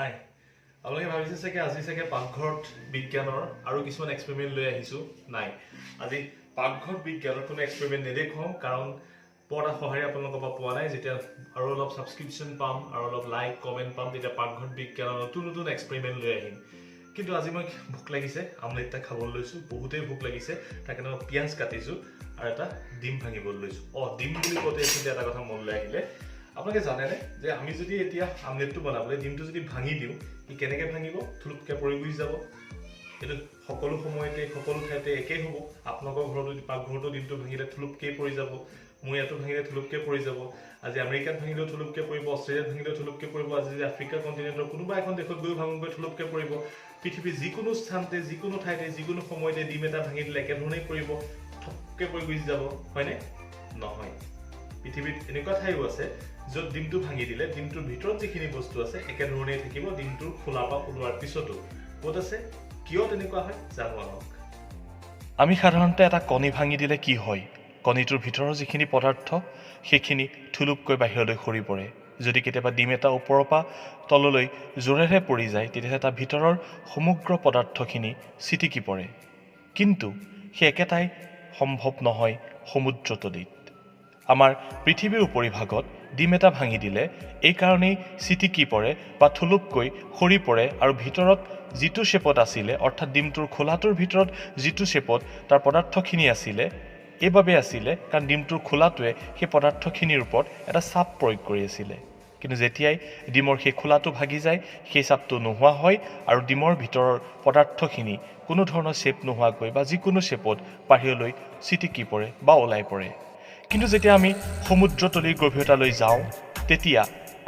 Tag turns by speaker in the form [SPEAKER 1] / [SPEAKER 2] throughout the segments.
[SPEAKER 1] হাই আপোনালোকে ভাবিছে চাগে আজি চাগে পাকঘৰত বিজ্ঞানৰ আৰু কিছুমান এক্সপেৰিমেণ্ট লৈ আহিছো নাই আজি পাকঘৰত বিজ্ঞানৰ কোনো এক্সপেৰিমেণ্ট নেদেখুৱাম কাৰণ পঢ়া সহায় আপোনালোকৰ পৰা পোৱা নাই যেতিয়া আৰু অলপ সাবস্ক্ৰিপশ্যন পাম আৰু অলপ লাইক কমেণ্ট পাম তেতিয়া পাকঘৰত বিজ্ঞানৰ নতুন নতুন এক্সপেৰিমেণ্ট লৈ আহিম কিন্তু আজি মই ভোক লাগিছে আমলেট এটা খাবলৈ লৈছো বহুতেই ভোক লাগিছে তাৰ কাৰণে মই পিয়াজ কাটিছো আৰু এটা ডিম ভাঙিবলৈ লৈছো ডিম বুলি কওঁতে এটা কথা মনলৈ আহিলে আপোনালোকে জানেনে যে আমি যদি এতিয়া আমলেটটো বনাবলৈ ডিমটো যদি ভাঙি দিওঁ ই কেনেকৈ ভাঙিব থুলুককৈ পৰি গুচি যাব কিন্তু সকলো সময়তে সকলো ঠাইতে একেই হ'ব আপোনালোকৰ ঘৰত যদি পাকঘৰটো ডিমটো ভাঙিলে থুলুককৈ পৰি যাব মোৰ ইয়াতো ভাঙিলে থুলুককৈ পৰি যাব আজি আমেৰিকাত ভাঙিলেও থুলুককৈ পৰিব অষ্ট্ৰেলিয়াত ভাঙিলেও থুলুককৈ পৰিব আজি যদি আফ্ৰিকা কণ্টিনেণ্টৰ কোনোবা এখন দেশত গৈ ভাঙোগৈ থুলুককৈ পৰিব পৃথিৱীৰ যিকোনো স্থানতে যিকোনো ঠাইতে যিকোনো সময়তে ডিম এটা ভাঙি দিলে একেধৰণেই পৰিব থপকৈ পৰি গুচি যাব হয়নে নহয় পৃথিৱীত এনেকুৱা ঠাইও আছে য'ত ডিমটো ভাঙি দিলে ডিমটোৰ ভিতৰত যিখিনি বস্তু আছে একেধৰণেই থাকিব ডিমটোৰ খোলা বা ওলোৱাৰ পিছতো ক'ত আছে কিয় তেনেকুৱা হয় জানো আহক আমি সাধাৰণতে এটা কণী ভাঙি দিলে কি হয় কণীটোৰ ভিতৰৰ যিখিনি পদাৰ্থ সেইখিনি থুলুককৈ বাহিৰলৈ সৰি পৰে যদি কেতিয়াবা ডিম এটা ওপৰৰ পৰা তললৈ জোৰেৰে পৰি যায় তেতিয়াহ'লে তাৰ ভিতৰৰ সমগ্ৰ পদাৰ্থখিনি ছিটিকি পৰে কিন্তু সেই একেটাই সম্ভৱ নহয় সমুদ্ৰতলিত আমাৰ পৃথিৱীৰ উপৰিভাগত ডিম এটা ভাঙি দিলে এই কাৰণেই ছিটিকি পৰে বা থুলুককৈ সৰি পৰে আৰু ভিতৰত যিটো শ্বেপত আছিলে অৰ্থাৎ ডিমটোৰ খোলাটোৰ ভিতৰত যিটো শ্বেপত তাৰ পদাৰ্থখিনি আছিলে এইবাবে আছিলে কাৰণ ডিমটোৰ খোলাটোৱে সেই পদাৰ্থখিনিৰ ওপৰত এটা চাপ প্ৰয়োগ কৰি আছিলে কিন্তু যেতিয়াই ডিমৰ সেই খোলাটো ভাগি যায় সেই চাপটো নোহোৱা হয় আৰু ডিমৰ ভিতৰৰ পদাৰ্থখিনি কোনো ধৰণৰ শ্বেপ নোহোৱাকৈ বা যিকোনো শ্বেপত বাহিৰলৈ ছিটিকি পৰে বা ওলাই পৰে কিন্তু যেতিয়া আমি সমুদ্ৰতলিৰ গভীৰতালৈ যাওঁ তেতিয়া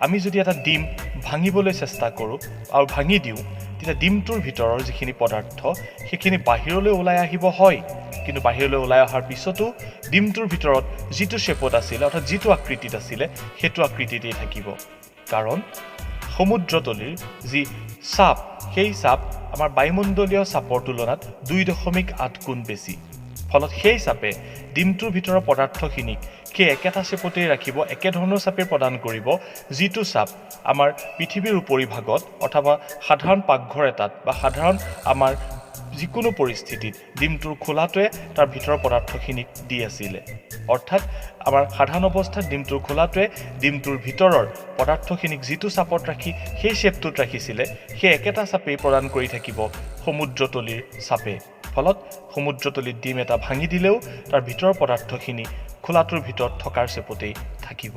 [SPEAKER 1] আমি যদি এটা ডিম ভাঙিবলৈ চেষ্টা কৰোঁ আৰু ভাঙি দিওঁ তেতিয়া ডিমটোৰ ভিতৰৰ যিখিনি পদাৰ্থ সেইখিনি বাহিৰলৈ ওলাই আহিব হয় কিন্তু বাহিৰলৈ ওলাই অহাৰ পিছতো ডিমটোৰ ভিতৰত যিটো শ্বেপত আছিলে অৰ্থাৎ যিটো আকৃতিত আছিলে সেইটো আকৃতিতেই থাকিব কাৰণ সমুদ্ৰতলিৰ যি চাপ সেই চাপ আমাৰ বায়ুমণ্ডলীয় চাপৰ তুলনাত 2.8 গুণ বেছি ফলত সেই চাপে ডিমটোৰ ভিতৰৰ পদাৰ্থখিনিক সেই একেটা চেপতেই ৰাখিব একেধৰণৰ চাপে প্ৰদান কৰিব যিটো চাপ আমাৰ পৃথিৱীৰ উপৰিভাগত অথবা সাধাৰণ পাকঘৰ এটাত বা সাধাৰণ আমাৰ যিকোনো পৰিস্থিতিত ডিমটোৰ খোলাটোৱে তাৰ ভিতৰৰ পদাৰ্থখিনিক দি আছিলে অৰ্থাৎ আমাৰ সাধাৰণ অৱস্থাত ডিমটোৰ খোলাটোৱে ডিমটোৰ ভিতৰৰ পদাৰ্থখিনিক যিটো চাপত ৰাখি সেই শ্বেপটোত ৰাখিছিলে সেই একেটা চাপেই প্ৰদান কৰি থাকিব সমুদ্ৰতলিৰ চাপে ফলত সমুদ্ৰতলিত ডিম এটা ভাঙি দিলেও তাৰ ভিতৰৰ পদাৰ্থখিনি খোলাটোৰ ভিতৰত থকাৰ চেপতেই থাকিব